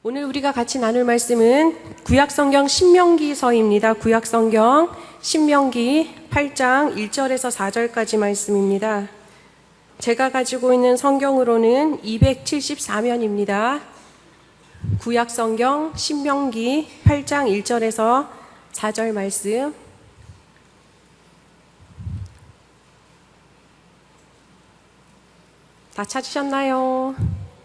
오늘 우리가 같이 나눌 말씀은 구약성경 신명기서입니다. 구약성경 신명기 8장 1절에서 4절까지 말씀입니다. 제가 가지고 있는 성경으로는 274면입니다. 구약성경 신명기 8장 1절에서 4절 말씀. 다 찾으셨나요?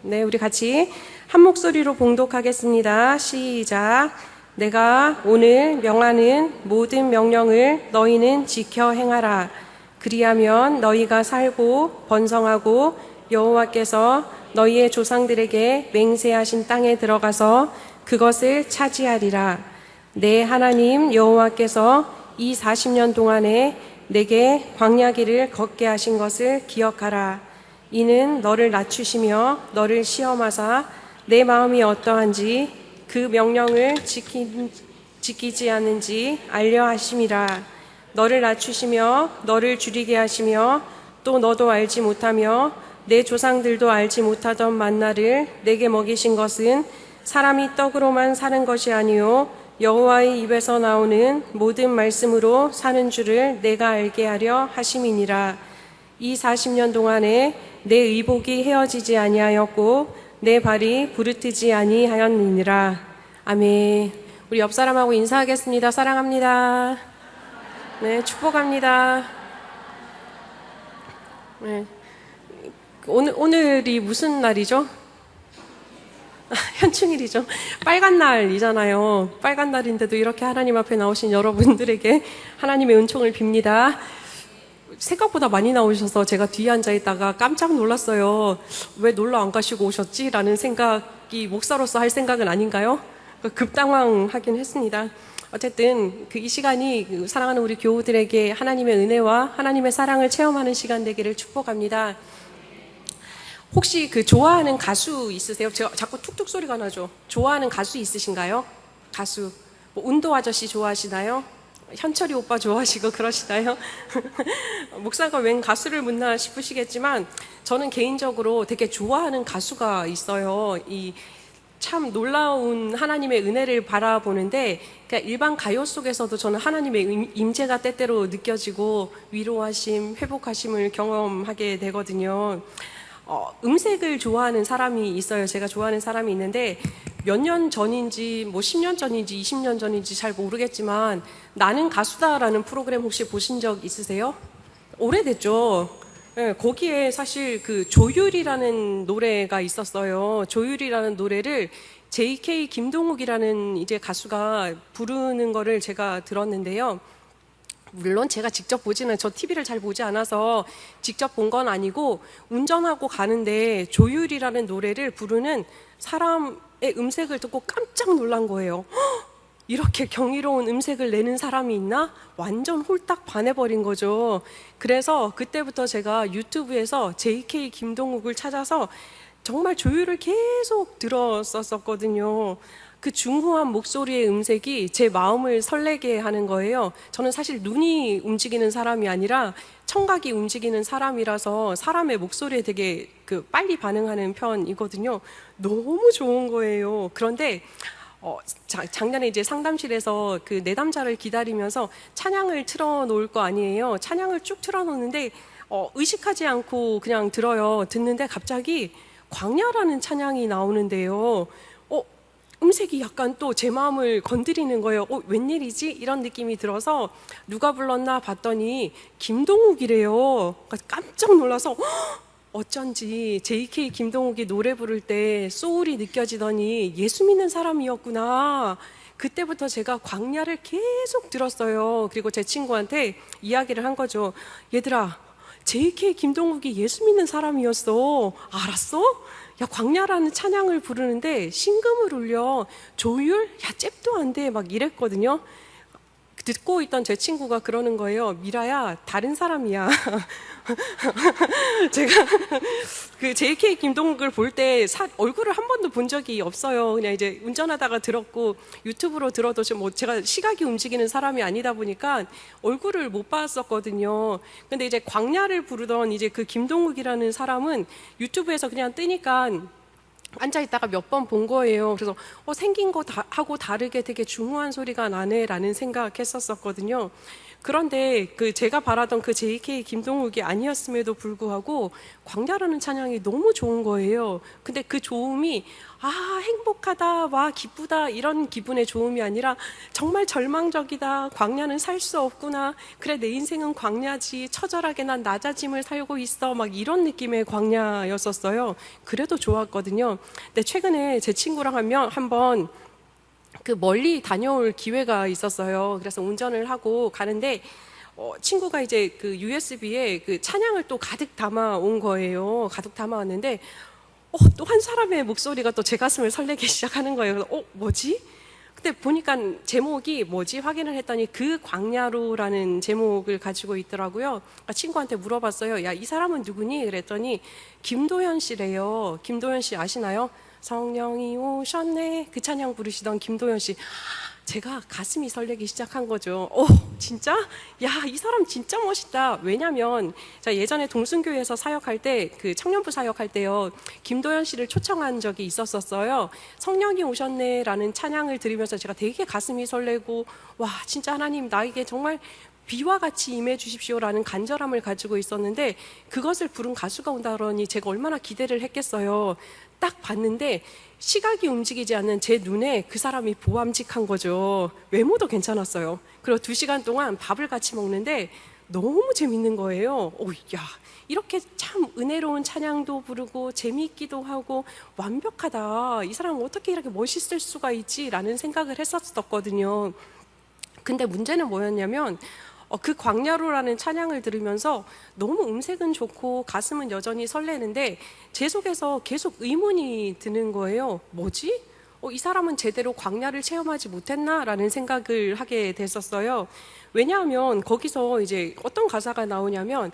네, 우리 같이 한 목소리로 봉독하겠습니다. 시작. 내가 오늘 명하는 모든 명령을 너희는 지켜 행하라. 그리하면 너희가 살고 번성하고 여호와께서 너희의 조상들에게 맹세하신 땅에 들어가서 그것을 차지하리라. 내 하나님 여호와께서 이 40년 동안에 내게 광야길을 걷게 하신 것을 기억하라. 이는 너를 낮추시며 너를 시험하사 내 마음이 어떠한지 그 명령을 지키지 않는지 알려 하심이라. 너를 낮추시며 너를 줄이게 하시며 또 너도 알지 못하며 내 조상들도 알지 못하던 만나를 내게 먹이신 것은 사람이 떡으로만 사는 것이 아니요 여호와의 입에서 나오는 모든 말씀으로 사는 줄을 내가 알게 하려 하심이니라. 이 40년 동안에 내 의복이 헤어지지 아니하였고 내 발이 부르트지 아니하였느니라. 아멘. 우리 옆 사람하고 인사하겠습니다. 사랑합니다. 네, 축복합니다. 네. 오늘이 무슨 날이죠? 현충일이죠. 빨간 날이잖아요. 빨간 날인데도 이렇게 하나님 앞에 나오신 여러분들에게 하나님의 은총을 빕니다. 생각보다 많이 나오셔서 제가 뒤에 앉아 있다가 깜짝 놀랐어요. 왜 놀러 안 가시고 오셨지? 라는 생각이 목사로서 할 생각은 아닌가요? 급당황하긴 했습니다. 어쨌든 이 시간이 사랑하는 우리 교우들에게 하나님의 은혜와 하나님의 사랑을 체험하는 시간 되기를 축복합니다. 혹시 좋아하는 가수 있으세요? 제가 자꾸 툭툭 소리가 나죠? 좋아하는 가수 있으신가요? 가수. 운도 아저씨 좋아하시나요? 현철이 오빠 좋아하시고 그러시나요? 목사가 웬 가수를 묻나 싶으시겠지만 저는 개인적으로 되게 좋아하는 가수가 있어요. 참 놀라운 하나님의 은혜를 바라보는데 그러니까 일반 가요 속에서도 저는 하나님의 임재가 때때로 느껴지고 위로하심, 회복하심을 경험하게 되거든요. 음색을 좋아하는 사람이 있어요. 제가 좋아하는 사람이 있는데 몇 년 전인지 10년 전인지 20년 전인지 잘 모르겠지만 나는 가수다라는 프로그램 혹시 보신 적 있으세요? 오래됐죠. 네, 거기에 사실 조율이라는 노래가 있었어요. 조율이라는 노래를 JK 김동욱이라는 이제 가수가 부르는 거를 제가 들었는데요. 물론 제가 직접 저 TV를 잘 보지 않아서 직접 본 건 아니고 운전하고 가는데 조율이라는 노래를 부르는 사람의 음색을 듣고 깜짝 놀란 거예요. 이렇게 경이로운 음색을 내는 사람이 있나? 완전 홀딱 반해버린 거죠. 그래서 그때부터 제가 유튜브에서 JK 김동욱을 찾아서 정말 조율을 계속 들었었거든요. 그 중후한 목소리의 음색이 제 마음을 설레게 하는 거예요. 저는 사실 눈이 움직이는 사람이 아니라 청각이 움직이는 사람이라서 사람의 목소리에 되게 빨리 반응하는 편이거든요. 너무 좋은 거예요. 그런데 작년에 이제 상담실에서 내담자를 기다리면서 찬양을 틀어놓을 거 아니에요. 찬양을 쭉 틀어놓는데 의식하지 않고 그냥 들어요. 듣는데 갑자기 광야라는 찬양이 나오는데요. 음색이 약간 또 제 마음을 건드리는 거예요. 웬일이지? 이런 느낌이 들어서 누가 불렀나 봤더니 김동욱이래요. 깜짝 놀라서 어쩐지 JK 김동욱이 노래 부를 때 소울이 느껴지더니 예수 믿는 사람이었구나. 그때부터 제가 광야를 계속 들었어요. 그리고 제 친구한테 이야기를 한 거죠. 얘들아, JK 김동욱이 예수 믿는 사람이었어. 알았어? 야, 광야라는 찬양을 부르는데 신금을 울려. 조율? 야, 잽도 안 돼. 막 이랬거든요. 듣고 있던 제 친구가 그러는 거예요. 미라야, 다른 사람이야. 제가 JK 김동욱을 볼 때 얼굴을 한 번도 본 적이 없어요. 그냥 이제 운전하다가 들었고 유튜브로 들어도 제가 시각이 움직이는 사람이 아니다 보니까 얼굴을 못 봤었거든요. 근데 이제 광야를 부르던 이제 김동욱이라는 사람은 유튜브에서 그냥 뜨니까 앉아있다가 몇 번 본 거예요. 그래서 생긴 거 하고 다르게 되게 중후한 소리가 나네라는 생각했었거든요. 그런데 제가 바라던 그 JK 김동욱이 아니었음에도 불구하고 광야라는 찬양이 너무 좋은 거예요. 근데 그 좋음이 행복하다, 와 기쁘다 이런 기분의 좋음이 아니라 정말 절망적이다, 광야는 살 수 없구나, 그래 내 인생은 광야지, 처절하게 난 낮아짐을 살고 있어, 막 이런 느낌의 광야였었어요. 그래도 좋았거든요. 근데 최근에 제 친구랑 한번 멀리 다녀올 기회가 있었어요. 그래서 운전을 하고 가는데 친구가 이제 USB에 찬양을 또 가득 담아 온 거예요. 가득 담아 왔는데 또 한 사람의 목소리가 또 제 가슴을 설레기 시작하는 거예요. 그래서 뭐지? 근데 보니까 제목이 뭐지? 확인을 했더니 그 광야로라는 제목을 가지고 있더라고요. 그러니까 친구한테 물어봤어요. 야, 이 사람은 누구니? 그랬더니 김도현 씨래요. 김도현 씨 아시나요? 성령이 오셨네, 그 찬양 부르시던 김도현 씨. 제가 가슴이 설레기 시작한 거죠. 진짜? 야, 이 사람 진짜 멋있다. 왜냐면 제가 예전에 동순교회에서 사역할 때, 청년부 사역할 때요, 김도현 씨를 초청한 적이 있었어요. 성령이 오셨네라는 찬양을 들으면서 제가 되게 가슴이 설레고, 와, 진짜 하나님 나에게 정말 비와 같이 임해 주십시오라는 간절함을 가지고 있었는데, 그것을 부른 가수가 온다 그러니 제가 얼마나 기대를 했겠어요. 딱 봤는데 시각이 움직이지 않는 제 눈에 그 사람이 보암직한 거죠. 외모도 괜찮았어요. 그리고 2시간 동안 밥을 같이 먹는데 너무 재밌는 거예요. 야, 이렇게 참 은혜로운 찬양도 부르고 재미있기도 하고 완벽하다, 이 사람 어떻게 이렇게 멋있을 수가 있지? 라는 생각을 했었거든요. 근데 문제는 뭐였냐면 그 광야로라는 찬양을 들으면서 너무 음색은 좋고 가슴은 여전히 설레는데 제 속에서 계속 의문이 드는 거예요. 뭐지? 이 사람은 제대로 광야를 체험하지 못했나라는 생각을 하게 됐었어요. 왜냐하면 거기서 이제 어떤 가사가 나오냐면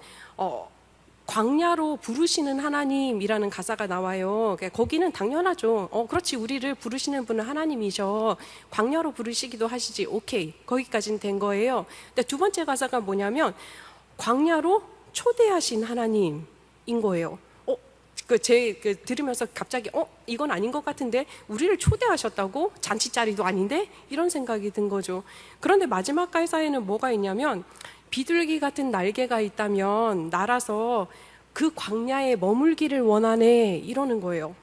광야로 부르시는 하나님이라는 가사가 나와요. 거기는 당연하죠. 그렇지, 우리를 부르시는 분은 하나님이셔. 광야로 부르시기도 하시지. 오케이, 거기까지는 된 거예요. 근데 두 번째 가사가 뭐냐면 광야로 초대하신 하나님인 거예요. 들으면서 갑자기 이건 아닌 것 같은데, 우리를 초대하셨다고? 잔치 자리도 아닌데? 이런 생각이 든 거죠. 그런데 마지막 가사에는 뭐가 있냐면, 비둘기 같은 날개가 있다면 날아서 그 광야에 머물기를 원하네, 이러는 거예요.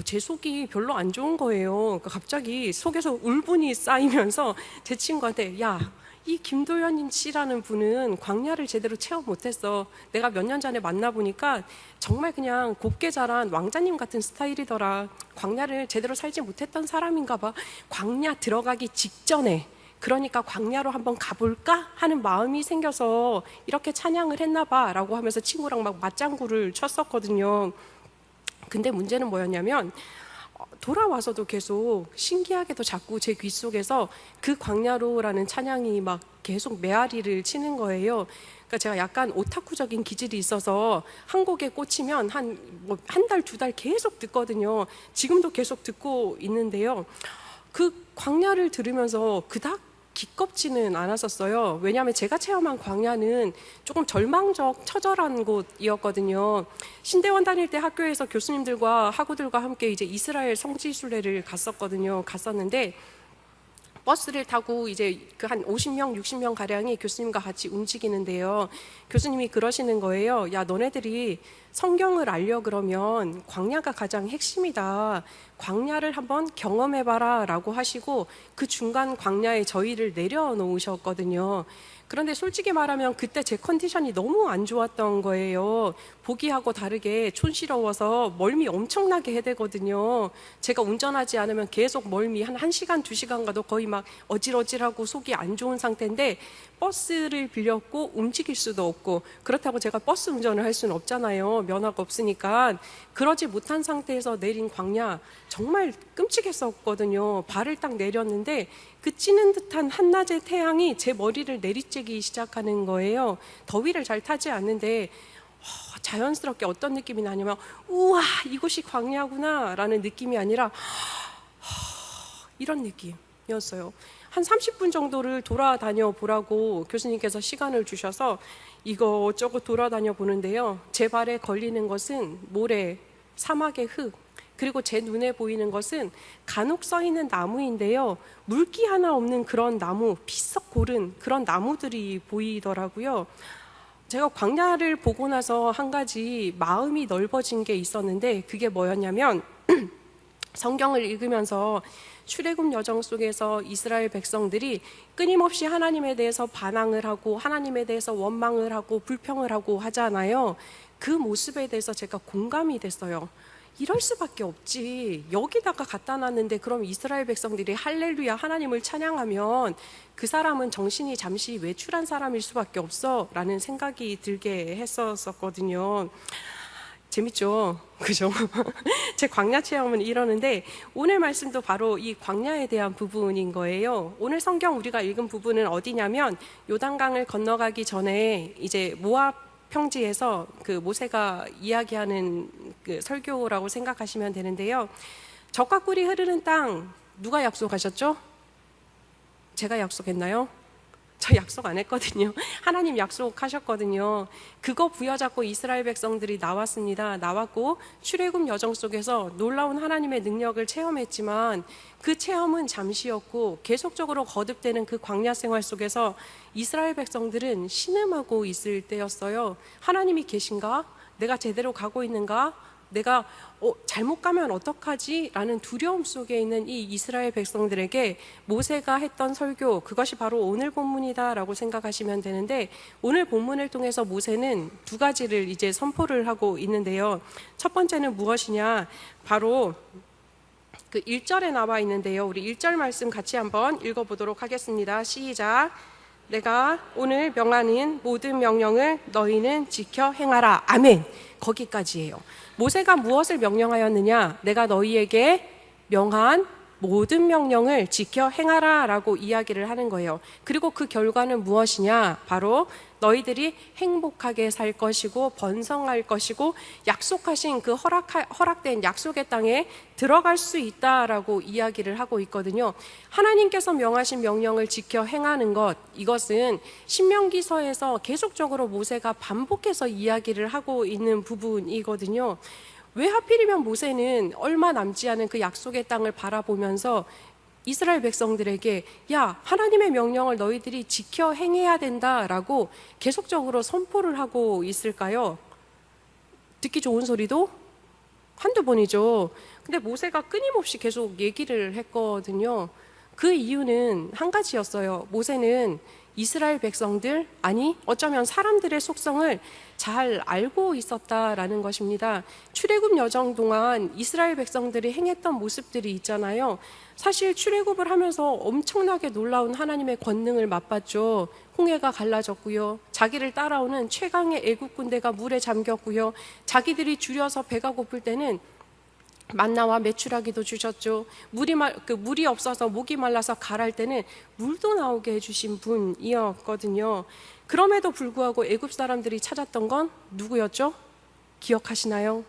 제 속이 별로 안 좋은 거예요. 그러니까 갑자기 속에서 울분이 쌓이면서 제 친구한테, 야, 이 김도현 씨라는 분은 광야를 제대로 체험 못했어. 내가 몇 년 전에 만나보니까 정말 그냥 곱게 자란 왕자님 같은 스타일이더라. 광야를 제대로 살지 못했던 사람인가 봐. 광야 들어가기 직전에, 그러니까 광야로 한번 가볼까 하는 마음이 생겨서 이렇게 찬양을 했나 봐 라고 하면서 친구랑 막 맞장구를 쳤었거든요. 근데 문제는 뭐였냐면 돌아와서도 계속 신기하게도 자꾸 제 귀 속에서 그 광야로라는 찬양이 막 계속 메아리를 치는 거예요. 그러니까 제가 약간 오타쿠적인 기질이 있어서 한 곡에 꽂히면 한 달, 2달 계속 듣거든요. 지금도 계속 듣고 있는데요. 그 광야를 들으면서 그닥 기껍지는 않았었어요. 왜냐하면 제가 체험한 광야는 조금 절망적, 처절한 곳이었거든요. 신대원 다닐 때 학교에서 교수님들과 학우들과 함께 이제 이스라엘 성지순례를 갔었는데 버스를 타고 이제 한 50명, 60명 가량이 교수님과 같이 움직이는데요. 교수님이 그러시는 거예요. 야, 너네들이 성경을 알려 그러면 광야가 가장 핵심이다. 광야를 한번 경험해봐라 라고 하시고 그 중간 광야에 저희를 내려놓으셨거든요. 그런데 솔직히 말하면 그때 제 컨디션이 너무 안 좋았던 거예요. 보기하고 다르게 촌스러워서 멀미 엄청나게 해대거든요. 제가 운전하지 않으면 계속 멀미 한 1시간, 2시간 가도 거의 막 어질어질하고 속이 안 좋은 상태인데 버스를 빌렸고 움직일 수도 없고, 그렇다고 제가 버스 운전을 할 수는 없잖아요. 면허가 없으니까. 그러지 못한 상태에서 내린 광야 정말 끔찍했었거든요. 발을 딱 내렸는데 그 찌는 듯한 한낮의 태양이 제 머리를 내리쬐기 시작하는 거예요. 더위를 잘 타지 않는데 자연스럽게 어떤 느낌이 나냐면 우와, 이곳이 광야구나 라는 느낌이 아니라 이런 느낌이었어요. 한 30분 정도를 돌아다녀 보라고 교수님께서 시간을 주셔서 이것저것 돌아다녀 보는데요. 제 발에 걸리는 것은 모래, 사막의 흙, 그리고 제 눈에 보이는 것은 간혹 써 있는 나무인데요. 물기 하나 없는 그런 나무, 피썩 고른 그런 나무들이 보이더라고요. 제가 광야를 보고 나서 한 가지 마음이 넓어진 게 있었는데, 그게 뭐였냐면 성경을 읽으면서 출애굽 여정 속에서 이스라엘 백성들이 끊임없이 하나님에 대해서 반항을 하고 하나님에 대해서 원망을 하고 불평을 하고 하잖아요. 그 모습에 대해서 제가 공감이 됐어요. 이럴 수밖에 없지. 여기다가 갖다 놨는데 그럼 이스라엘 백성들이 할렐루야 하나님을 찬양하면 그 사람은 정신이 잠시 외출한 사람일 수밖에 없어 라는 생각이 들게 했었거든요. 재밌죠? 그죠? 제 광야 체험은 이러는데, 오늘 말씀도 바로 이 광야에 대한 부분인 거예요. 오늘 성경 우리가 읽은 부분은 어디냐면 요단강을 건너가기 전에 이제 모압 평지에서 그 모세가 이야기하는 그 설교라고 생각하시면 되는데요. 젖과 꿀이 흐르는 땅 누가 약속하셨죠? 제가 약속했나요? 저 약속 안 했거든요. 하나님 약속하셨거든요. 그거 부여잡고 이스라엘 백성들이 나왔습니다. 나왔고 출애굽 여정 속에서 놀라운 하나님의 능력을 체험했지만 그 체험은 잠시였고 계속적으로 거듭되는 그 광야 생활 속에서 이스라엘 백성들은 신음하고 있을 때였어요. 하나님이 계신가? 내가 제대로 가고 있는가? 내가 잘못 가면 어떡하지? 라는 두려움 속에 있는 이 이스라엘 백성들에게 모세가 했던 설교, 그것이 바로 오늘 본문이다 라고 생각하시면 되는데, 오늘 본문을 통해서 모세는 두 가지를 이제 선포를 하고 있는데요. 첫 번째는 무엇이냐? 바로 그 1절에 나와 있는데요. 우리 1절 말씀 같이 한번 읽어보도록 하겠습니다. 시작. 내가 오늘 명하는 모든 명령을 너희는 지켜 행하라. 아멘. 거기까지예요. 모세가 무엇을 명령하였느냐? 내가 너희에게 명한 모든 명령을 지켜 행하라 라고 이야기를 하는 거예요. 그리고 그 결과는 무엇이냐? 바로 너희들이 행복하게 살 것이고 번성할 것이고 약속하신 그 허락된 약속의 땅에 들어갈 수 있다라고 이야기를 하고 있거든요. 하나님께서 명하신 명령을 지켜 행하는 것, 이것은 신명기서에서 계속적으로 모세가 반복해서 이야기를 하고 있는 부분이거든요. 왜 하필이면 모세는 얼마 남지 않은 그 약속의 땅을 바라보면서 이스라엘 백성들에게 야, 하나님의 명령을 너희들이 지켜 행해야 된다라고 계속적으로 선포를 하고 있을까요? 듣기 좋은 소리도 한두 번이죠. 근데 모세가 끊임없이 계속 얘기를 했거든요. 그 이유는 한 가지였어요. 모세는 이스라엘 백성들, 아니 어쩌면 사람들의 속성을 잘 알고 있었다라는 것입니다. 출애굽 여정 동안 이스라엘 백성들이 행했던 모습들이 있잖아요. 사실 출애굽을 하면서 엄청나게 놀라운 하나님의 권능을 맛봤죠. 홍해가 갈라졌고요. 자기를 따라오는 최강의 애국 군대가 물에 잠겼고요. 자기들이 줄여서 배가 고플 때는 만나와 메추라기도 주셨죠. 물이 없어서 목이 말라서 가랄 때는 물도 나오게 해주신 분이었거든요. 그럼에도 불구하고 애굽 사람들이 찾았던 건 누구였죠? 기억하시나요?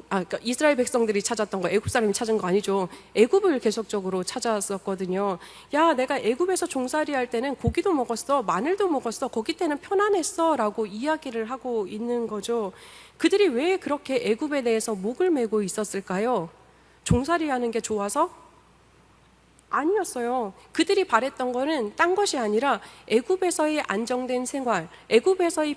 그러니까 이스라엘 백성들이 찾았던 거, 애굽 사람이 찾은 거 아니죠. 애굽을 계속적으로 찾았었거든요. 야, 내가 애굽에서 종살이 할 때는 고기도 먹었어, 마늘도 먹었어, 거기 때는 편안했어 라고 이야기를 하고 있는 거죠. 그들이 왜 그렇게 애굽에 대해서 목을 메고 있었을까요? 종살이 하는 게 좋아서? 아니었어요. 그들이 바랬던 거는 딴 것이 아니라 애굽에서의 안정된 생활, 애굽에서의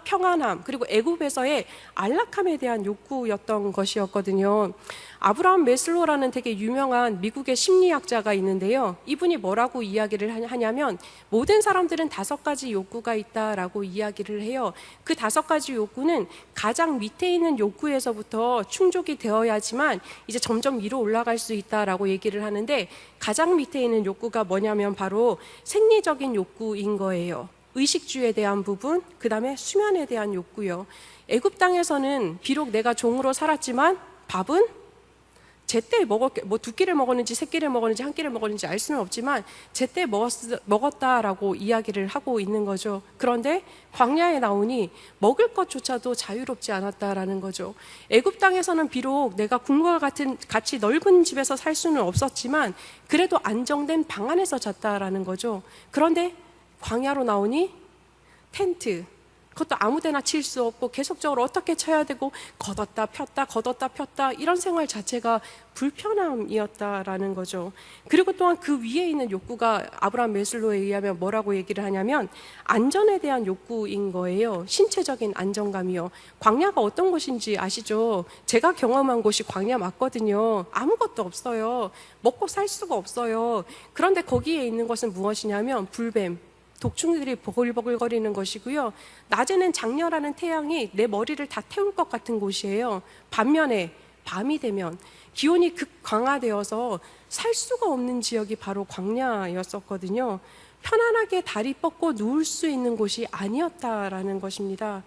평안함, 그리고 애굽에서의 안락함에 대한 욕구였던 것이었거든요. 아브라함 메슬로라는 되게 유명한 미국의 심리학자가 있는데요. 이분이 뭐라고 이야기를 하냐면 모든 사람들은 5가지 욕구가 있다라고 이야기를 해요. 그 5가지 욕구는 가장 밑에 있는 욕구에서부터 충족이 되어야지만 이제 점점 위로 올라갈 수 있다라고 얘기를 하는데, 가장 밑에 있는 욕구가 뭐냐면 바로 생리적인 욕구인 거예요. 의식주에 대한 부분, 그 다음에 수면에 대한 욕구요. 애굽 땅에서는 비록 내가 종으로 살았지만 밥은 제때 뭐 2끼를 먹었는지 3끼를 먹었는지 1끼를 먹었는지 알 수는 없지만 제때 먹었다라고 이야기를 하고 있는 거죠. 그런데 광야에 나오니 먹을 것조차도 자유롭지 않았다라는 거죠. 애굽 땅에서는 비록 내가 궁궐 같이 넓은 집에서 살 수는 없었지만 그래도 안정된 방 안에서 잤다라는 거죠. 그런데 광야로 나오니 텐트, 그것도 아무데나 칠 수 없고 계속적으로 어떻게 쳐야 되고 걷었다 폈다 걷었다 폈다 이런 생활 자체가 불편함이었다라는 거죠. 그리고 또한 그 위에 있는 욕구가 아브라함 메슬로에 의하면 뭐라고 얘기를 하냐면 안전에 대한 욕구인 거예요. 신체적인 안정감이요. 광야가 어떤 곳인지 아시죠? 제가 경험한 곳이 광야 맞거든요. 아무것도 없어요. 먹고 살 수가 없어요. 그런데 거기에 있는 것은 무엇이냐면 불뱀, 독충들이 보글보글거리는 것이고요. 낮에는 장렬하는 태양이 내 머리를 다 태울 것 같은 곳이에요. 반면에 밤이 되면 기온이 극강화되어서 살 수가 없는 지역이 바로 광야였었거든요. 편안하게 다리 뻗고 누울 수 있는 곳이 아니었다라는 것입니다.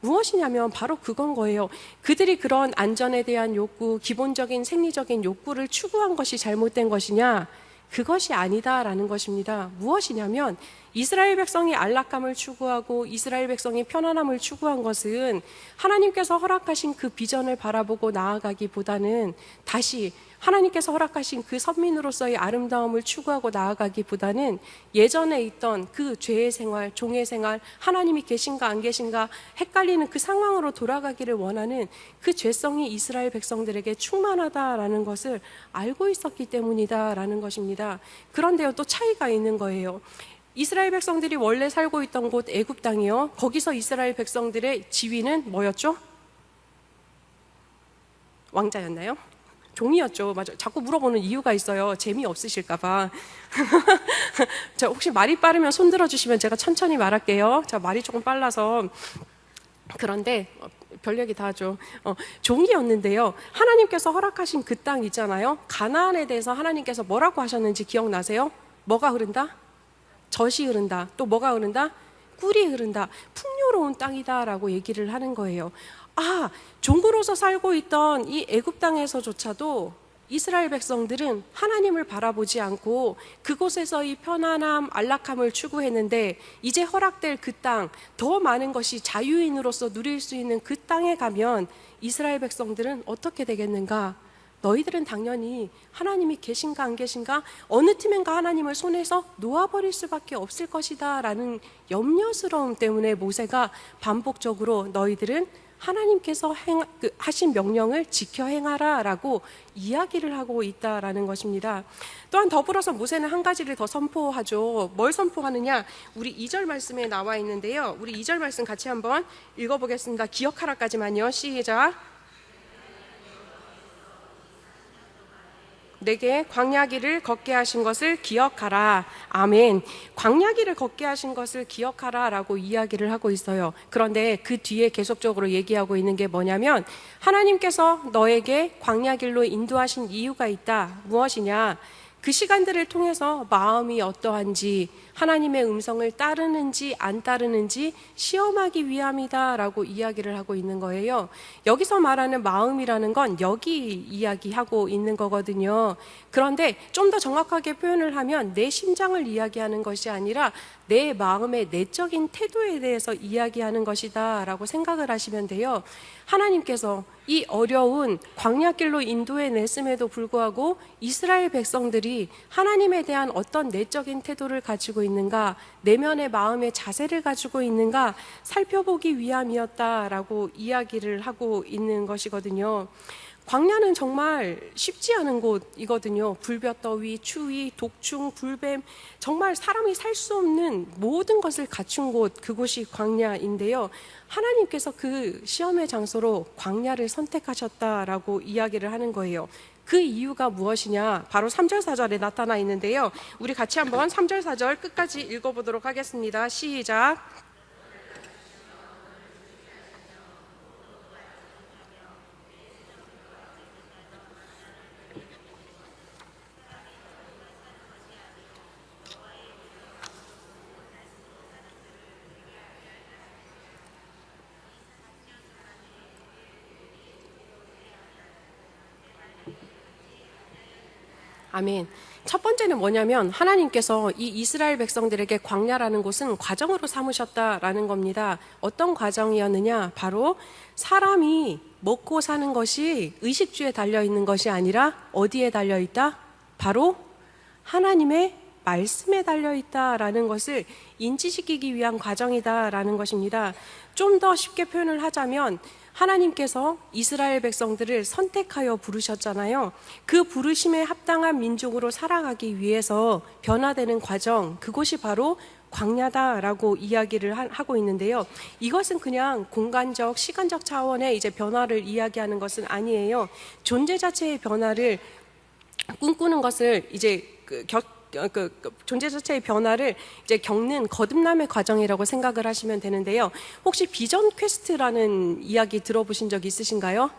무엇이냐면 바로 그건 거예요. 그들이 그런 안전에 대한 욕구, 기본적인 생리적인 욕구를 추구한 것이 잘못된 것이냐? 그것이 아니다라는 것입니다. 무엇이냐면 이스라엘 백성이 안락감을 추구하고 이스라엘 백성이 편안함을 추구한 것은 하나님께서 허락하신 그 비전을 바라보고 나아가기보다는 다시 하나님께서 허락하신 그 선민으로서의 아름다움을 추구하고 나아가기보다는 예전에 있던 그 죄의 생활, 종의 생활, 하나님이 계신가 안 계신가 헷갈리는 그 상황으로 돌아가기를 원하는 그 죄성이 이스라엘 백성들에게 충만하다라는 것을 알고 있었기 때문이다라는 것입니다. 그런데요, 또 차이가 있는 거예요. 이스라엘 백성들이 원래 살고 있던 곳 애굽 땅이요. 거기서 이스라엘 백성들의 지위는 뭐였죠? 왕자였나요? 종이었죠. 맞아. 자꾸 물어보는 이유가 있어요. 재미없으실까 봐. 자, 혹시 말이 빠르면 손 들어주시면 제가 천천히 말할게요. 자, 말이 조금 빨라서. 그런데 별 얘기 다 하죠. 종이었는데요. 하나님께서 허락하신 그 땅 있잖아요. 가나안에 대해서 하나님께서 뭐라고 하셨는지 기억나세요? 뭐가 흐른다? 젖이 흐른다. 또 뭐가 흐른다? 꿀이 흐른다. 풍요로운 땅이다라고 얘기를 하는 거예요. 아, 종으로서 살고 있던 이 애굽 땅에서조차도 이스라엘 백성들은 하나님을 바라보지 않고 그곳에서의 편안함, 안락함을 추구했는데 이제 허락될 그 땅, 더 많은 것이 자유인으로서 누릴 수 있는 그 땅에 가면 이스라엘 백성들은 어떻게 되겠는가? 너희들은 당연히 하나님이 계신가 안 계신가 어느 팀인가 하나님을 손에서 놓아버릴 수밖에 없을 것이다 라는 염려스러움 때문에 모세가 반복적으로 너희들은 하나님께서 하신 명령을 지켜 행하라 라고 이야기를 하고 있다라는 것입니다. 또한 더불어서 모세는 한 가지를 더 선포하죠. 뭘 선포하느냐? 우리 2절 말씀에 나와 있는데요. 우리 2절 말씀 같이 한번 읽어보겠습니다. 기억하라까지만요. 시작. 내게 광야길을 걷게 하신 것을 기억하라. 아멘. 광야길을 걷게 하신 것을 기억하라 라고 이야기를 하고 있어요. 그런데 그 뒤에 계속적으로 얘기하고 있는 게 뭐냐면 하나님께서 너에게 광야길로 인도하신 이유가 있다. 무엇이냐? 그 시간들을 통해서 마음이 어떠한지 하나님의 음성을 따르는지 안 따르는지 시험하기 위함이다 라고 이야기를 하고 있는 거예요. 여기서 말하는 마음이라는 건 여기 이야기하고 있는 거거든요. 그런데 좀 더 정확하게 표현을 하면 내 심장을 이야기하는 것이 아니라 내 마음의 내적인 태도에 대해서 이야기하는 것이다 라고 생각을 하시면 돼요. 하나님께서 이 어려운 광야길로 인도해 냈음에도 불구하고 이스라엘 백성들이 하나님에 대한 어떤 내적인 태도를 가지고 있는가, 내면의 마음의 자세를 가지고 있는가 살펴보기 위함이었다라고 이야기를 하고 있는 것이거든요. 광야는 정말 쉽지 않은 곳이거든요. 불볕더위, 추위, 독충, 불뱀, 정말 사람이 살 수 없는 모든 것을 갖춘 곳, 그곳이 광야인데요. 하나님께서 그 시험의 장소로 광야를 선택하셨다라고 이야기를 하는 거예요. 그 이유가 무엇이냐? 바로 3절 4절에 나타나 있는데요. 우리 같이 한번 3절 4절 끝까지 읽어보도록 하겠습니다. 시작. 아멘. 첫 번째는 뭐냐면 하나님께서 이 이스라엘 백성들에게 광야라는 곳은 과정으로 삼으셨다라는 겁니다. 어떤 과정이었느냐? 바로 사람이 먹고 사는 것이 의식주에 달려있는 것이 아니라 어디에 달려있다? 바로 하나님의 말씀에 달려있다라는 것을 인지시키기 위한 과정이다라는 것입니다. 좀 더 쉽게 표현을 하자면 하나님께서 이스라엘 백성들을 선택하여 부르셨잖아요. 그 부르심에 합당한 민족으로 살아가기 위해서 변화되는 과정, 그것이 바로 광야다라고 이야기를 하고 있는데요. 이것은 그냥 공간적, 시간적 차원의 이제 변화를 이야기하는 것은 아니에요. 존재 자체의 변화를 꿈꾸는 것을 이제 존재 자체의 변화를 이제 겪는 거듭남의 과정이라고 생각을 하시면 되는데요. 혹시 비전 퀘스트라는 이야기 들어보신 적 있으신가요?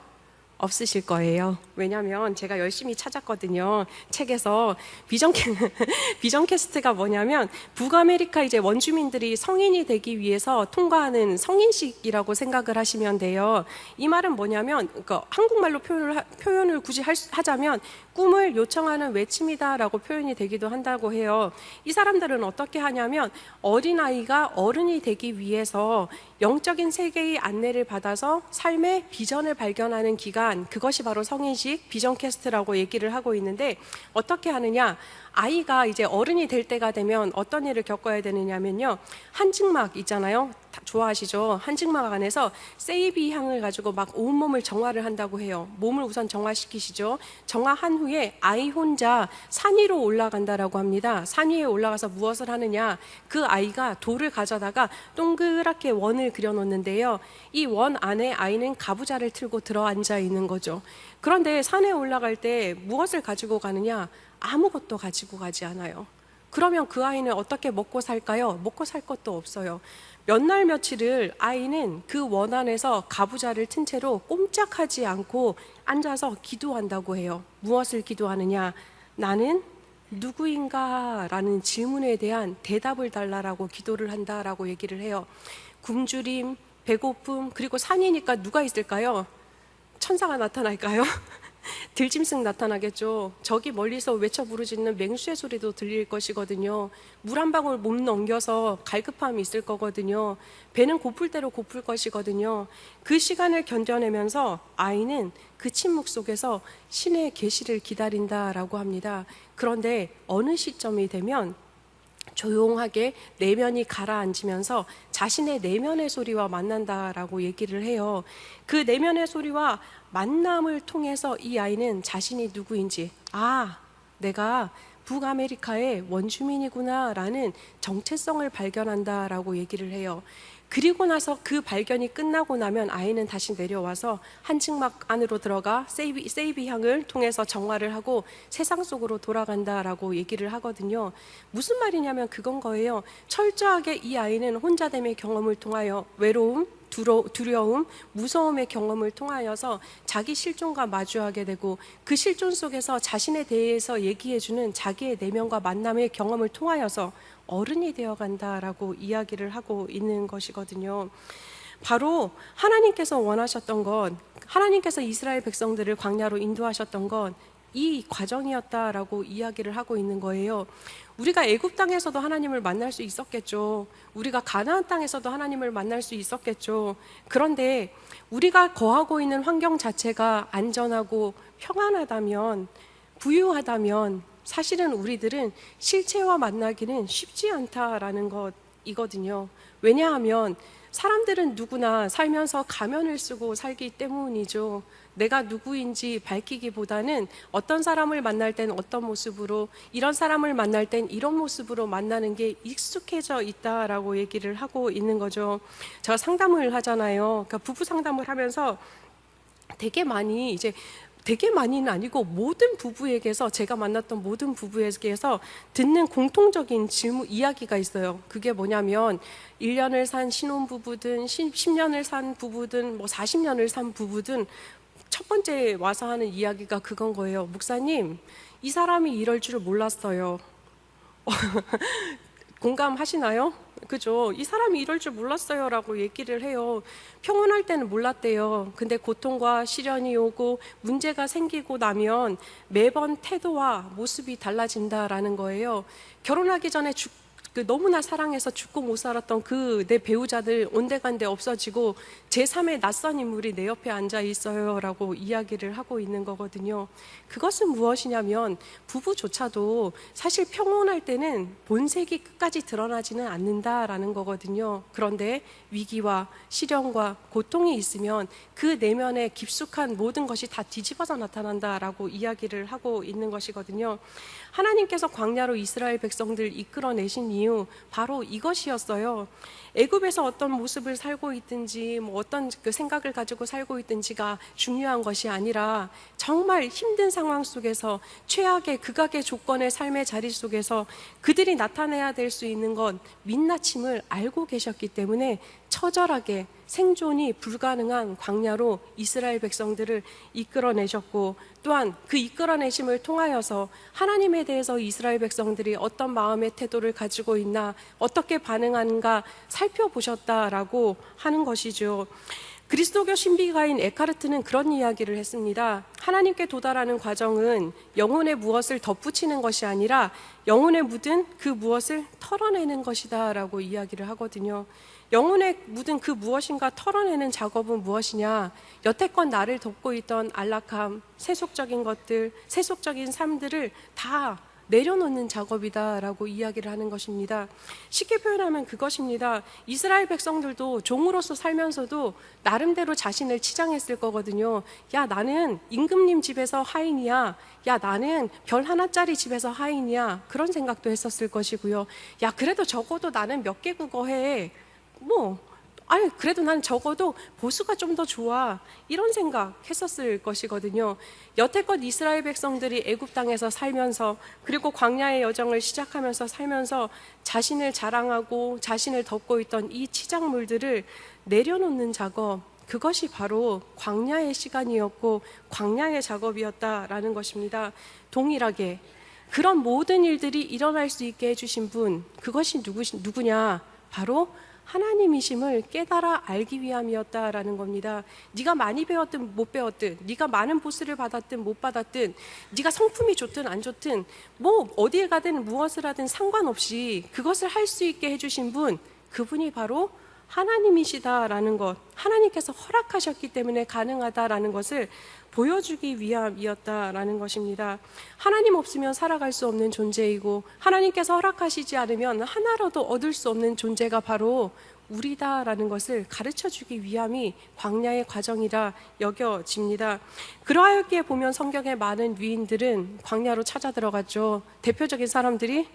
없으실 거예요. 왜냐하면 제가 열심히 찾았거든요. 책에서 비전 퀘스트가 뭐냐면 북아메리카 이제 원주민들이 성인이 되기 위해서 통과하는 성인식이라고 생각을 하시면 돼요. 이 말은 뭐냐면 그러니까 한국말로 표현을 굳이 하자면 꿈을 요청하는 외침이다라고 표현이 되기도 한다고 해요. 이 사람들은 어떻게 하냐면 어린아이가 어른이 되기 위해서 영적인 세계의 안내를 받아서 삶의 비전을 발견하는 기간, 그것이 바로 성인식, 비전 퀘스트라고 얘기를 하고 있는데 어떻게 하느냐? 아이가 이제 어른이 될 때가 되면 어떤 일을 겪어야 되느냐면요. 한증막 있잖아요. 좋아하시죠? 한증막 안에서 세이비 향을 가지고 막 온몸을 정화를 한다고 해요. 몸을 우선 정화시키시죠. 정화한 후에 아이 혼자 산 위로 올라간다라고 합니다. 산 위에 올라가서 무엇을 하느냐? 그 아이가 돌을 가져다가 동그랗게 원을 그려놓는데요. 이 원 안에 아이는 가부좌를 틀고 들어앉아 있는 거죠. 그런데 산에 올라갈 때 무엇을 가지고 가느냐? 아무것도 가지고 가지 않아요. 그러면 그 아이는 어떻게 먹고 살까요? 먹고 살 것도 없어요. 몇 날 며칠을 아이는 그 원 안에서 가부좌를 튼 채로 꼼짝하지 않고 앉아서 기도한다고 해요. 무엇을 기도하느냐? 나는 누구인가? 라는 질문에 대한 대답을 달라라고 기도를 한다라고 얘기를 해요. 굶주림, 배고픔, 그리고 산이니까 누가 있을까요? 천사가 나타날까요? 들짐승 나타나겠죠. 저기 멀리서 외쳐 부르짖는 맹수의 소리도 들릴 것이거든요. 물 한 방울 못 넘겨서 갈급함이 있을 거거든요. 배는 고플 대로 고플 것이거든요. 그 시간을 견뎌내면서 아이는 그 침묵 속에서 신의 계시를 기다린다라고 합니다. 그런데 어느 시점이 되면 조용하게 내면이 가라앉으면서 자신의 내면의 소리와 만난다라고 얘기를 해요. 그 내면의 소리와 만남을 통해서 이 아이는 자신이 누구인지, 내가 북아메리카의 원주민이구나 라는 정체성을 발견한다라고 얘기를 해요. 그리고 나서 그 발견이 끝나고 나면 아이는 다시 내려와서 한증막 안으로 들어가 세이비 향을 통해서 정화를 하고 세상 속으로 돌아간다라고 얘기를 하거든요. 무슨 말이냐면 그건 거예요. 철저하게 이 아이는 혼자됨의 경험을 통하여 외로움, 두려움, 무서움의 경험을 통하여서 자기 실존과 마주하게 되고 그 실존 속에서 자신에 대해서 얘기해주는 자기의 내면과 만남의 경험을 통하여서 어른이 되어간다라고 이야기를 하고 있는 것이거든요. 바로 하나님께서 원하셨던 건, 하나님께서 이스라엘 백성들을 광야로 인도하셨던 건 이 과정이었다라고 이야기를 하고 있는 거예요. 우리가 애굽 땅에서도 하나님을 만날 수 있었겠죠. 우리가 가나안 땅에서도 하나님을 만날 수 있었겠죠. 그런데 우리가 거하고 있는 환경 자체가 안전하고 평안하다면, 부유하다면 사실은 우리들은 실체와 만나기는 쉽지 않다라는 것이거든요. 왜냐하면 사람들은 누구나 살면서 가면을 쓰고 살기 때문이죠. 내가 누구인지 밝히기보다는 어떤 사람을 만날 땐 어떤 모습으로, 이런 사람을 만날 땐 이런 모습으로 만나는 게 익숙해져 있다라고 얘기를 하고 있는 거죠. 제가 상담을 하잖아요. 그러니까 부부 상담을 하면서 되게 많이는 아니고 모든 부부에게서, 제가 만났던 모든 부부에게서 듣는 공통적인 이야기가 있어요. 그게 뭐냐면 1년을 산 신혼부부든 10년을 산 부부든 40년을 산 부부든 첫 번째 와서 하는 이야기가 그건 거예요. 목사님, 이 사람이 이럴 줄 몰랐어요. 공감하시나요? 그죠? 이 사람이 이럴 줄 몰랐어요 라고 얘기를 해요. 평온할 때는 몰랐대요. 근데 고통과 시련이 오고 문제가 생기고 나면 매번 태도와 모습이 달라진다라는 거예요. 결혼하기 전에 너무나 사랑해서 죽고 못 살았던 그 내 배우자들 온데간데 없어지고 제3의 낯선 인물이 내 옆에 앉아 있어요 라고 이야기를 하고 있는 거거든요. 그것은 무엇이냐면 부부조차도 사실 평온할 때는 본색이 끝까지 드러나지는 않는다라는 거거든요. 그런데 위기와 시련과 고통이 있으면 그 내면에 깊숙한 모든 것이 다 뒤집어져 나타난다라고 이야기를 하고 있는 것이거든요. 하나님께서 광야로 이스라엘 백성들 이끌어내신 이유 바로 이것이었어요. 애굽에서 어떤 모습을 살고 있든지 어떤 그 생각을 가지고 살고 있든지가 중요한 것이 아니라 정말 힘든 상황 속에서 최악의 극악의 조건의 삶의 자리 속에서 그들이 나타내야 될 수 있는 건 민낯임을 알고 계셨기 때문에 처절하게 생존이 불가능한 광야로 이스라엘 백성들을 이끌어내셨고, 또한 그 이끌어내심을 통하여서 하나님에 대해서 이스라엘 백성들이 어떤 마음의 태도를 가지고 있나, 어떻게 반응하는가 살펴보셨다라고 하는 것이죠. 그리스도교 신비가인 에카르트는 그런 이야기를 했습니다. 하나님께 도달하는 과정은 영혼에 무엇을 덧붙이는 것이 아니라 영혼에 묻은 그 무엇을 털어내는 것이다 라고 이야기를 하거든요. 영혼에 묻은 그 무엇인가 털어내는 작업은 무엇이냐? 여태껏 나를 덮고 있던 안락함, 세속적인 것들, 세속적인 삶들을 다 내려놓는 작업이다라고 이야기를 하는 것입니다. 쉽게 표현하면 그것입니다. 이스라엘 백성들도 종으로서 살면서도 나름대로 자신을 치장했을 거거든요. 야, 나는 임금님 집에서 하인이야. 야, 나는 별 하나짜리 집에서 하인이야. 그런 생각도 했었을 것이고요. 야, 그래도 적어도 나는 몇 개 국어 해. 그래도 난 적어도 보수가 좀 더 좋아. 이런 생각 했었을 것이거든요. 여태껏 이스라엘 백성들이 애굽 땅에서 살면서, 그리고 광야의 여정을 시작하면서 살면서 자신을 자랑하고 자신을 덮고 있던 이 치장물들을 내려놓는 작업, 그것이 바로 광야의 시간이었고 광야의 작업이었다라는 것입니다. 동일하게 그런 모든 일들이 일어날 수 있게 해주신 분, 그것이 누구냐? 바로 하나님이심을 깨달아 알기 위함이었다라는 겁니다. 네가 많이 배웠든 못 배웠든, 네가 많은 보스를 받았든 못 받았든, 네가 성품이 좋든 안 좋든, 어디에 가든 무엇을 하든 상관없이 그것을 할 수 있게 해주신 분, 그분이 바로 하나님이시다라는 것, 하나님께서 허락하셨기 때문에 가능하다라는 것을 보여주기 위함이었다라는 것입니다. 하나님 없으면 살아갈 수 없는 존재이고, 하나님께서 허락하시지 않으면 하나라도 얻을 수 없는 존재가 바로 우리다라는 것을 가르쳐주기 위함이 광야의 과정이라 여겨집니다. 그러하였기에 보면 성경의 많은 위인들은 광야로 찾아 들어갔죠. 대표적인 사람들이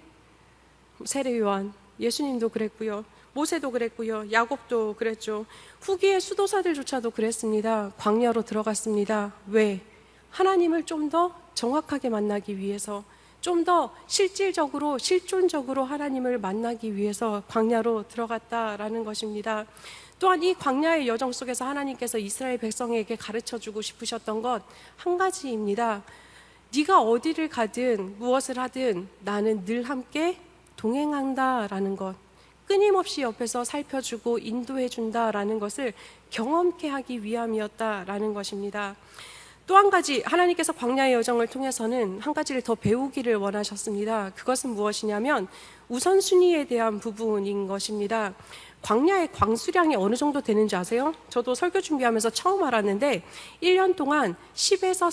세례요한, 예수님도 그랬고요. 모세도 그랬고요. 야곱도 그랬죠. 후기의 수도사들조차도 그랬습니다. 광야로 들어갔습니다. 왜? 하나님을 좀 더 정확하게 만나기 위해서, 좀 더 실질적으로 실존적으로 하나님을 만나기 위해서 광야로 들어갔다라는 것입니다. 또한 이 광야의 여정 속에서 하나님께서 이스라엘 백성에게 가르쳐주고 싶으셨던 것 한 가지입니다. 네가 어디를 가든 무엇을 하든 나는 늘 함께 동행한다라는 것, 끊임없이 옆에서 살펴주고 인도해준다라는 것을 경험케 하기 위함이었다라는 것입니다. 또 한 가지, 하나님께서 광야의 여정을 통해서는 한 가지를 더 배우기를 원하셨습니다. 그것은 무엇이냐면 우선순위에 대한 부분인 것입니다. 광야의 광수량이 어느 정도 되는지 아세요? 저도 설교 준비하면서 처음 알았는데 1년 동안 10에서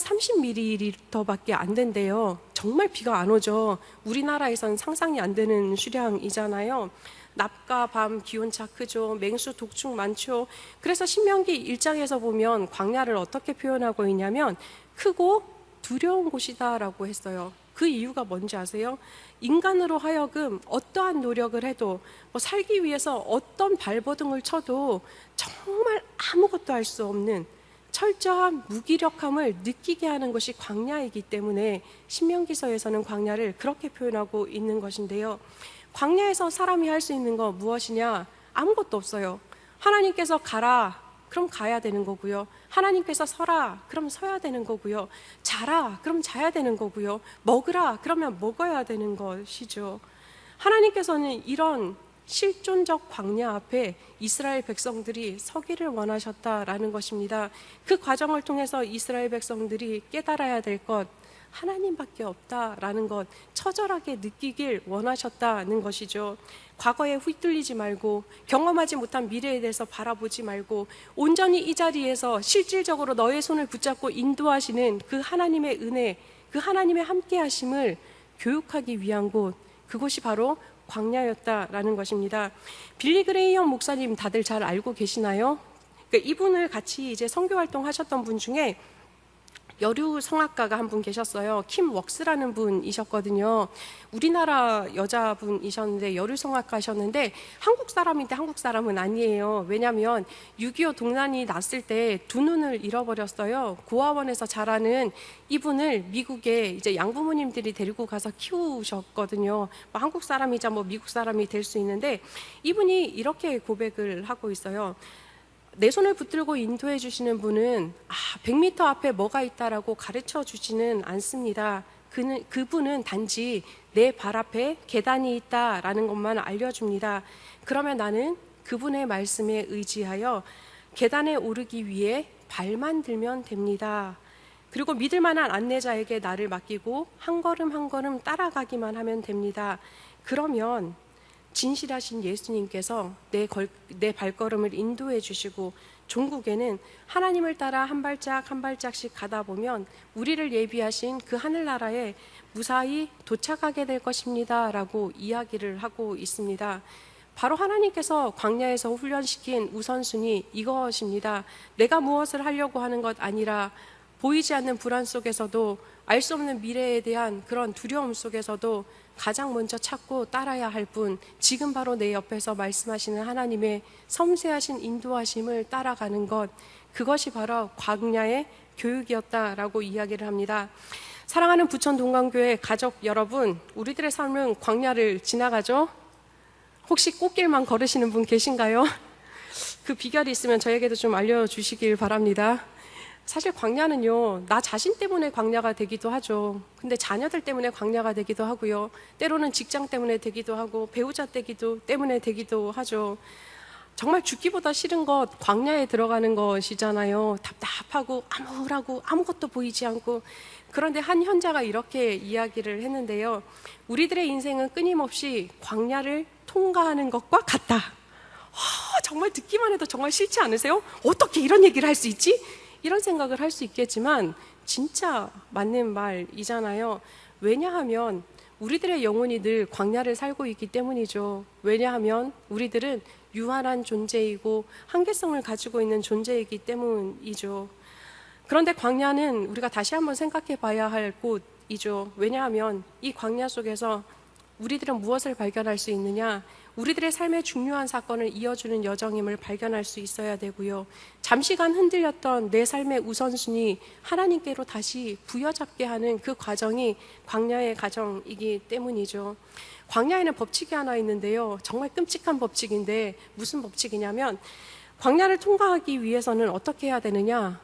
30ml밖에 안 된대요. 정말 비가 안 오죠. 우리나라에선 상상이 안 되는 수량이잖아요. 낮과 밤 기온차 크죠. 맹수 독충 많죠. 그래서 신명기 1장에서 보면 광야를 어떻게 표현하고 있냐면 크고 두려운 곳이다라고 했어요. 그 이유가 뭔지 아세요? 인간으로 하여금 어떠한 노력을 해도, 살기 위해서 어떤 발버둥을 쳐도 정말 아무것도 할 수 없는 철저한 무기력함을 느끼게 하는 것이 광야이기 때문에 신명기서에서는 광야를 그렇게 표현하고 있는 것인데요. 광야에서 사람이 할 수 있는 거 무엇이냐? 아무것도 없어요. 하나님께서 가라, 그럼 가야 되는 거고요. 하나님께서 서라, 그럼 서야 되는 거고요. 자라, 그럼 자야 되는 거고요. 먹으라, 그러면 먹어야 되는 것이죠. 하나님께서는 이런 실존적 광야 앞에 이스라엘 백성들이 서기를 원하셨다라는 것입니다. 그 과정을 통해서 이스라엘 백성들이 깨달아야 될 것, 하나님밖에 없다라는 것 처절하게 느끼길 원하셨다는 것이죠. 과거에 휘둘리지 말고 경험하지 못한 미래에 대해서 바라보지 말고 온전히 이 자리에서 실질적으로 너의 손을 붙잡고 인도하시는 그 하나님의 은혜, 그 하나님의 함께하심을 교육하기 위한 곳, 그곳이 바로 광야였다라는 것입니다. 빌리 그레이엄 목사님 다들 잘 알고 계시나요? 그러니까 이분을 같이 이제 선교 활동하셨던 분 중에 여류 성악가가 한 분 계셨어요. 킴 웍스라는 분이셨거든요. 우리나라 여자분이셨는데 여류 성악가셨는데 한국 사람인데 한국 사람은 아니에요. 왜냐하면 6.25 동란이 났을 때 두 눈을 잃어버렸어요. 고아원에서 자라는 이분을 미국에 이제 양부모님들이 데리고 가서 키우셨거든요. 뭐 한국 사람이자 뭐 미국 사람이 될 수 있는데 이분이 이렇게 고백을 하고 있어요. 내 손을 붙들고 인도해 주시는 분은 100m 앞에 뭐가 있다라고 가르쳐 주지는 않습니다. 그분은 단지 내 발 앞에 계단이 있다라는 것만 알려줍니다. 그러면 나는 그분의 말씀에 의지하여 계단에 오르기 위해 발만 들면 됩니다. 그리고 믿을 만한 안내자에게 나를 맡기고 한 걸음 한 걸음 따라가기만 하면 됩니다. 그러면 진실하신 예수님께서 내 발걸음을 인도해 주시고 종국에는 하나님을 따라 한 발짝 한 발짝씩 가다 보면 우리를 예비하신 그 하늘나라에 무사히 도착하게 될 것입니다 라고 이야기를 하고 있습니다. 바로 하나님께서 광야에서 훈련시킨 우선순위 이것입니다. 내가 무엇을 하려고 하는 것 아니라 보이지 않는 불안 속에서도 알 수 없는 미래에 대한 그런 두려움 속에서도 가장 먼저 찾고 따라야 할 분, 지금 바로 내 옆에서 말씀하시는 하나님의 섬세하신 인도하심을 따라가는 것, 그것이 바로 광야의 교육이었다라고 이야기를 합니다. 사랑하는 부천 동강교회 가족 여러분, 우리들의 삶은 광야를 지나가죠? 혹시 꽃길만 걸으시는 분 계신가요? 그 비결이 있으면 저에게도 좀 알려주시길 바랍니다. 사실 광야는요, 나 자신 때문에 광야가 되기도 하죠. 근데 자녀들 때문에 광야가 되기도 하고요. 때로는 직장 때문에 되기도 하고 배우자 때문에 되기도 하죠. 정말 죽기보다 싫은 것 광야에 들어가는 것이잖아요. 답답하고 암울하고 아무것도 보이지 않고. 그런데 한 현자가 이렇게 이야기를 했는데요. 우리들의 인생은 끊임없이 광야를 통과하는 것과 같다. 정말 듣기만 해도 정말 싫지 않으세요? 어떻게 이런 얘기를 할 수 있지? 이런 생각을 할 수 있겠지만 진짜 맞는 말이잖아요. 왜냐하면 우리들의 영혼이 늘 광야를 살고 있기 때문이죠. 왜냐하면 우리들은 유한한 존재이고 한계성을 가지고 있는 존재이기 때문이죠. 그런데 광야는 우리가 다시 한번 생각해 봐야 할 곳이죠. 왜냐하면 이 광야 속에서 우리들은 무엇을 발견할 수 있느냐? 우리들의 삶의 중요한 사건을 이어주는 여정임을 발견할 수 있어야 되고요. 잠시간 흔들렸던 내 삶의 우선순위 하나님께로 다시 부여잡게 하는 그 과정이 광야의 과정이기 때문이죠. 광야에는 법칙이 하나 있는데요. 정말 끔찍한 법칙인데 무슨 법칙이냐면 광야를 통과하기 위해서는 어떻게 해야 되느냐?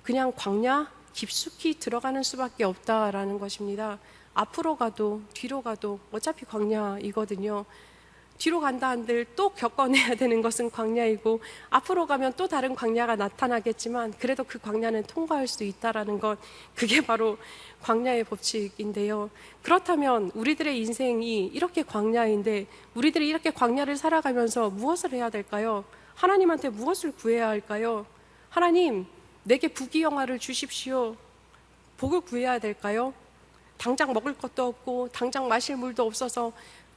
그냥 광야 깊숙이 들어가는 수밖에 없다라는 것입니다. 앞으로 가도 뒤로 가도 어차피 광야이거든요. 뒤로 간다 한들 또 겪어내야 되는 것은 광야이고 앞으로 가면 또 다른 광야가 나타나겠지만 그래도 그 광야는 통과할 수 있다라는 것, 그게 바로 광야의 법칙인데요. 그렇다면 우리들의 인생이 이렇게 광야인데 우리들이 이렇게 광야를 살아가면서 무엇을 해야 될까요? 하나님한테 무엇을 구해야 할까요? 하나님, 내게 부귀영화를 주십시오. 복을 구해야 될까요? 당장 먹을 것도 없고 당장 마실 물도 없어서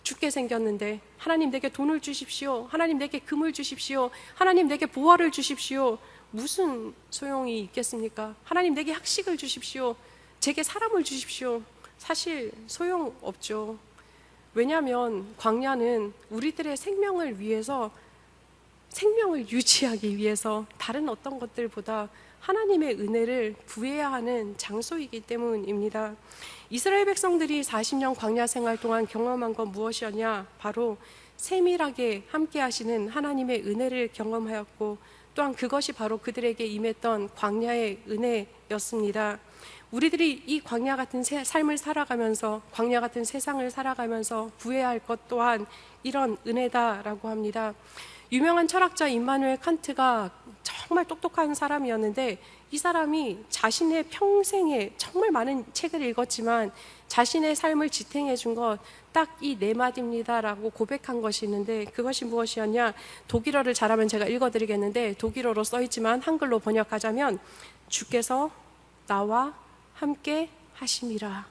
죽게 생겼는데 하나님 내게 돈을 주십시오. 하나님 내게 금을 주십시오. 하나님 내게 보화를 주십시오. 무슨 소용이 있겠습니까? 하나님 내게 학식을 주십시오. 제게 사람을 주십시오. 사실 소용없죠. 왜냐하면 광야는 우리들의 생명을 위해서, 생명을 유지하기 위해서 다른 어떤 것들보다 하나님의 은혜를 구해야 하는 장소이기 때문입니다. 이스라엘 백성들이 40년 광야 생활 동안 경험한 건 무엇이었냐? 바로 세밀하게 함께 하시는 하나님의 은혜를 경험하였고 또한 그것이 바로 그들에게 임했던 광야의 은혜였습니다. 우리들이 이 광야 같은 삶을 살아가면서, 광야 같은 세상을 살아가면서 구해야 할 것 또한 이런 은혜다라고 합니다. 유명한 철학자 임마누엘 칸트가 정말 똑똑한 사람이었는데 이 사람이 자신의 평생에 정말 많은 책을 읽었지만 자신의 삶을 지탱해 준 것 딱 이 네 마디입니다라고 고백한 것이 있는데 그것이 무엇이었냐? 독일어를 잘하면 제가 읽어드리겠는데 독일어로 써있지만 한글로 번역하자면 주께서 나와 함께 하심이라.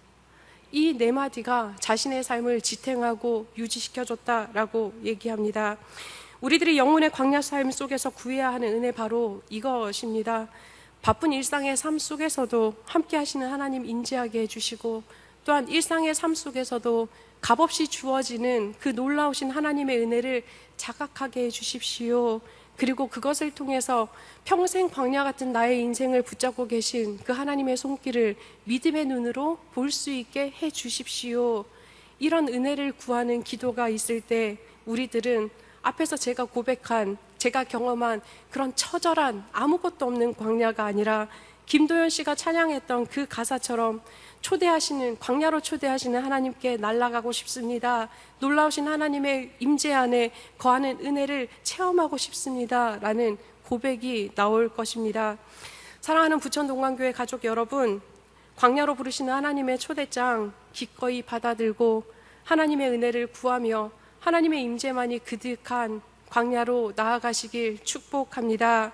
이 네 마디가 자신의 삶을 지탱하고 유지시켜줬다라고 얘기합니다. 우리들이 영혼의 광야 삶 속에서 구해야 하는 은혜 바로 이것입니다. 바쁜 일상의 삶 속에서도 함께 하시는 하나님 인지하게 해주시고 또한 일상의 삶 속에서도 값없이 주어지는 그 놀라우신 하나님의 은혜를 자각하게 해주십시오. 그리고 그것을 통해서 평생 광야 같은 나의 인생을 붙잡고 계신 그 하나님의 손길을 믿음의 눈으로 볼 수 있게 해주십시오. 이런 은혜를 구하는 기도가 있을 때 우리들은 앞에서 제가 고백한, 제가 경험한 그런 처절한 아무것도 없는 광야가 아니라 김도연 씨가 찬양했던 그 가사처럼 초대하시는, 광야로 초대하시는 하나님께 날아가고 싶습니다. 놀라우신 하나님의 임재 안에 거하는 은혜를 체험하고 싶습니다. 라는 고백이 나올 것입니다. 사랑하는 부천동광교회 가족 여러분, 광야로 부르시는 하나님의 초대장 기꺼이 받아들고 하나님의 은혜를 구하며 하나님의 임재만이 그득한 광야로 나아가시길 축복합니다.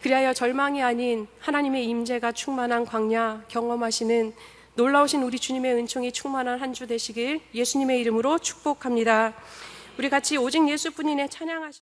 그리하여 절망이 아닌 하나님의 임재가 충만한 광야 경험하시는 놀라우신 우리 주님의 은총이 충만한 한 주 되시길 예수님의 이름으로 축복합니다. 우리 같이 오직 예수뿐이네 찬양하시